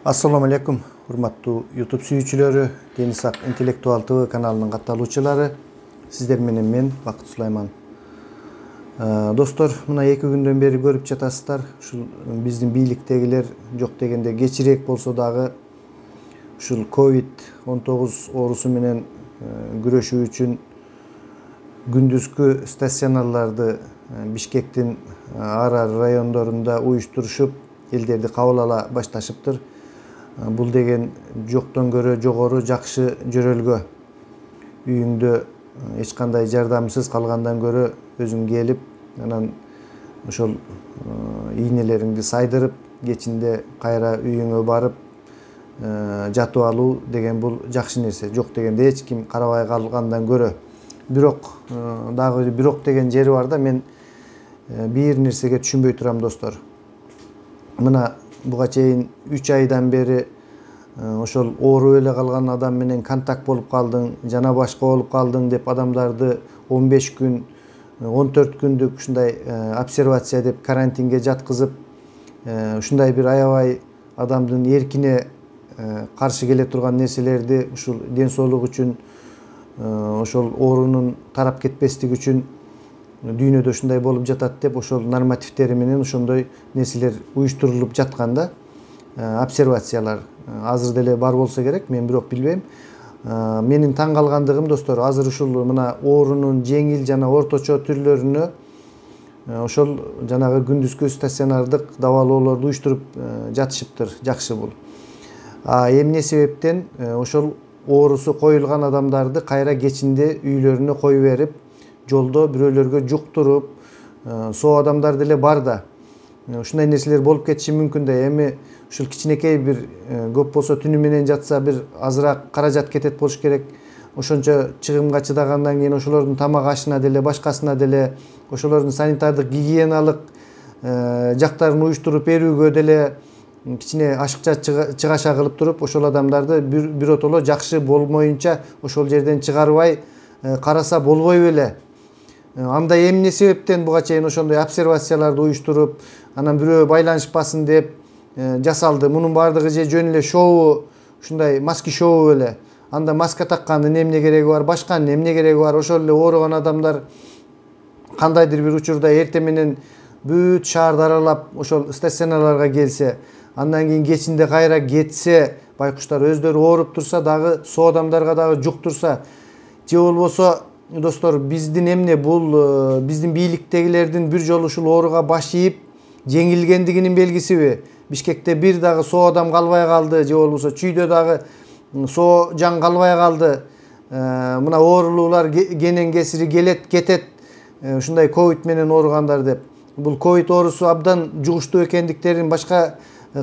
Assalamu alaikum, hurmattуу YouTube sүйүүчүлөрү, Deniz Ak Intellektual TV kanalынын катталуучулары. Сиздер менен мен Бакыт Сулайман. Достор, мына 2 күндөн бери көрүп жатасыздар. Ушул биздин бийликтегилер жок дегенде кечирээк болсо дагы ушул COVID-19 оорусу менен күрөшүү үчүн күндүзгү стационарларды Бишкектин ар райондорунда уюштурушуп, элдерди кабыл ала башташыптыр. Бул деген жоктон көрө жогору жакшы жөрөлгө. Үйүңдө эч кандай жардамсыз калгандан көрө өзүң келип, анан ошол ийнелериңди сайдырып, кечинде кайра үйүңө барып жатып алуу деген бул жакшы нерсе. Жок дегенде эч ким карабай калгандан көрө. Бирок дагы бирок деген жери бар да, мен бир нерсеге түшүнбөй турам достор. Мына буга чейин 3 айдан бери ошол оору эле калган адам менен контакт болуп калдың, жана башка болуп калдың деп адамдарды 15 күн, 14 күндүк ушундай обсервация деп карантинге жаткызып, ушундай бир аябай адамдын эркине каршы келе турган нерселерди ушул ден соолук үчүн, ошол оорунун тарап кетпестиги үчүн дүйнөдө ушундай болуп жатат деп ошол нормативтери менен ошондой нерселер уюштурулуп жатканда, обсервациялар азыр деле бар болсо керек, мен бирок билбейм. Менин таң калгандыгым достор, азыр ушул мына оорунун жеңил жана орточо түрлөрүнө ошол жанагы күндүзгү стационардык дабалоолорду уюштуруп жатышыптыр. Жакшы бул. Эмне себептен ошол оорусу коюлган адамдарды кайра кечинде үйлөрүнө кое берип, жолдо бирөөлөргө жуктуруп, соо адамдар деле бар да. Ушундай нерселер болуп кетиши мүмкүн да. Эми ушул кичинекей бир көп болсо түнү менен жатса бир азыраак каражат кетет болуш керек. Ошончо чыгымга чыдагандан кийин ошолордун тамак ашына деле, башкасына деле, ошолордун санитардык гигиеналык жактарын уюштуруп берүүгө деле кичине ашыкча чыгаша кылып туруп, ошол адамдарды биротоло жакшы болмоюнча ошол жерден чыгарбай караса болбой беле. Анда эмне себептен буга чейин ошондой обсервацияларды уюштуруп, анан бирөө байланышпасын деп жасалды. Мунун бардыгы же жөн эле шоу, ушундай маски шоу эле. Анда маска таккандын эмне кереги бар, башканын эмне кереги бар? Ошол эле ооруган адамдар кандайдыр бир учурда эртең менен бүт шаарды аралап ошол стационарларга келсе, андан кийин кечинде кайра кетсе, байкуштар өздөрү ооруп турса дагы, соо адамдарга дагы жуктурса, же болбосо достор, биздин эмне бул биздин бийликтегилердин бир жолу ушул ооруга баш ийип жеңилгендигинин белгисиби? Бишкекте бир дагы соо адам калбай калды, же болбосо чүйдө дагы соо жан калбай калды. Мына оорулуулар кенен кесири кетет. Ушундай ковид менен ооругандар деп. Бул ковид оорусу абдан жугуштуу экендиктерин, башка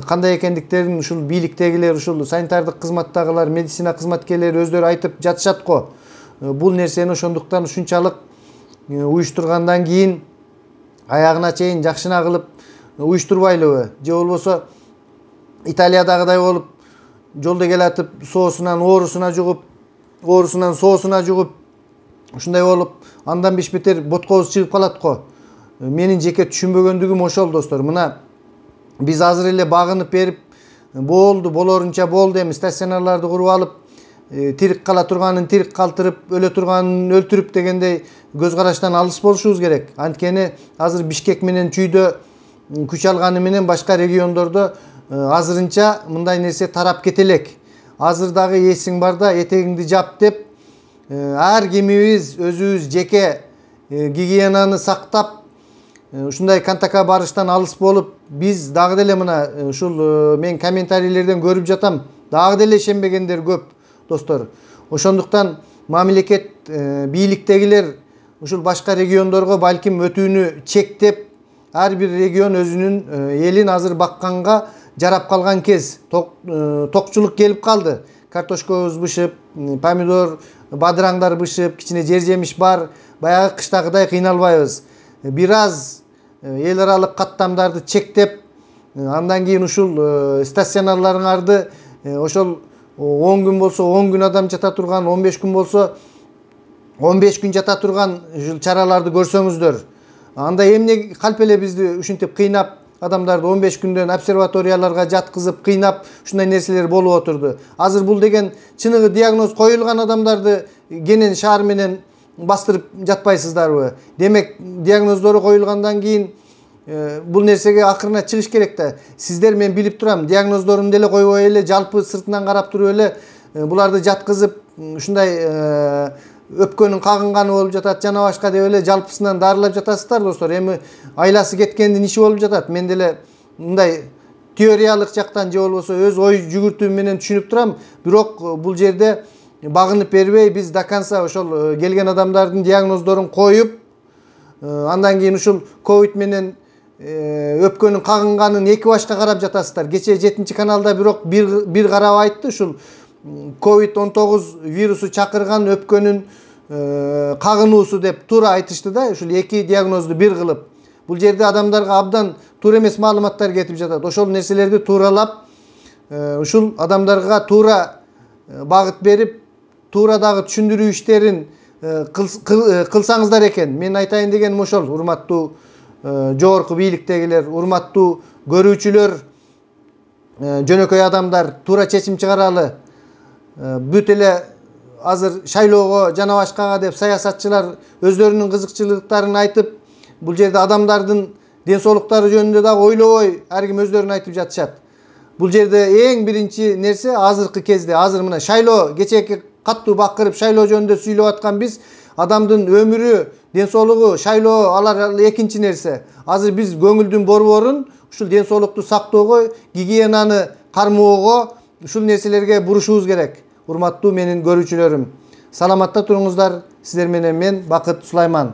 кандай экендиктерин ушул бийликтегилер, ушул санитардык кызматтагылар, медицина кызматкерлери өздөрү айтып жатышат го. Бул нерсени ошондуктан ушунчалык уюштургандан кийин аягына чейин жакшына кылып уюштурбайлыбы? Же болбосо Италиядагыдай болуп, жолдо келатып соосунан оорусуна жугуп, оорусунан соосуна жугуп, ушундай болуп, андан бешбетер боткобуз чыгып калат го. Менин жеке түшүнбөгөндүгүм ошол достор. Мына биз азыр эле багынып берип, болду, болорунча болду, эми стационарларды куруп алып, тирик кала турганын тирик калтырып, өлө турганын өлтүрүп дегендей көз караштан алыс болушубуз керек. Анткени азыр Бишкек менен чүйдө күч алганы менен башка региондордо азырынча мындай нерсе тарап кетелек. Азыр дагы эсиң барда этегиңди жап деп, ар кимибиз өзүбүз жеке гигиенаны сактап, ушундай контактка барыштан алыс болуп, биз дагы деле мына ушул мен комментарийлерден көрүп жатам, дагы деле ишенбегендер көп достор. Ошондуктан мамлекет, бийликтегилер ушул башка региондорго балким өтүүнү чектеп, ар бир регион өзүнүн элин азыр бакканга жарап калган кез. Токчулук келип калды. Картошкабыз бышып, помидор, бадыраңдар бышып, кичине жер жемиш бар. Баягы кыштагыдай кыйналбайбыз. Бир аз эл аралык каттамдарды чектеп, андан кийин ушул стационарларыңарды ошол 10 күн болсо 10 күн адам жата турган, 15 күн болсо 15 күн жата турган ушул чараларды көрсөңүздөр. Анда эмне калп эле бизди ушинтип кыйнап адамдарды 15 күндөн обсерваторияларга жаткызып, кыйнап, ушундай нерселер болуп отурду. Азыр бул деген чыныгы диагноз коюлган адамдарды кенен шаар менен бастырып жатпайсыздарбы? Демек, диагноздору коюлгандан кийин бул нерсеге акырына чыгыш керек да. Сиздер мен билип турам, диагноздорун деле койбой эле, жалпы сыртынан карап туруп эле буларды жаткызып, ушундай өпкөнүн кагынганы болуп жатат, жана башка деп эле жалпысынан дарылап жатасыздар, достор. Эми айласы кеткендин иши болуп жатат. Мен деле мындай теориялык жактан же болбосо өз ой жүгүртүүм менен түшүнүп турам. Бирок бул жерде багынып бербей, биз до конца ошол келген адамдардын диагноздорун коюп, андан кийин ушул ковид менен өпкөнүн кагынганын эки башка карап жатасыздар. Кече 7-каналда бирок бир карап айтты, ушул COVID-19 вирусу чакырган өпкөнүн кагынуусу деп туура айтышты да, ушул эки диагнозду бир кылып. Бул жерде адамдарга абдан туура эмес маалыматтар кетип жатат. Ошол нерселерди тууралап, ушул адамдарга туура багыт берип, туура дагы түшүндүрүү иштерин кылсаңыздар экен. Мен айтайын дегеним ошол, урматтуу жогорку бийликтегилер, урматтуу көрүүчүлөр, жөнөкөй адамдар, туура чечим чыгаралы. Бүт эле азыр шайлоого жана башкага деп саясатчылар өздөрүнүн кызыкчылыктарын айтып, бул жерде адамдардын ден соолуктары жөнүндө дагы ойлобой, ар ким өздөрүн айтып жатышат. Бул жерде эң биринчи нерсе азыркы кезде, азыр мына шайлоо, кечээки каттуу бакырып шайлоо жөнүндө сүйлөп аткан биз, адамдын өмүрү, ден соолугу, шайлоо алар экинчи нерсе. Азыр биз көңүлдүн борборун ушул ден соолукту сактоого, гигиенаны кармоого, ушул нерселерге бурушубуз керек. Урматтуу менин көрүүчүлөрүм, саламатта туруңуздар. Сиздер менен мен Бакыт Сулайман.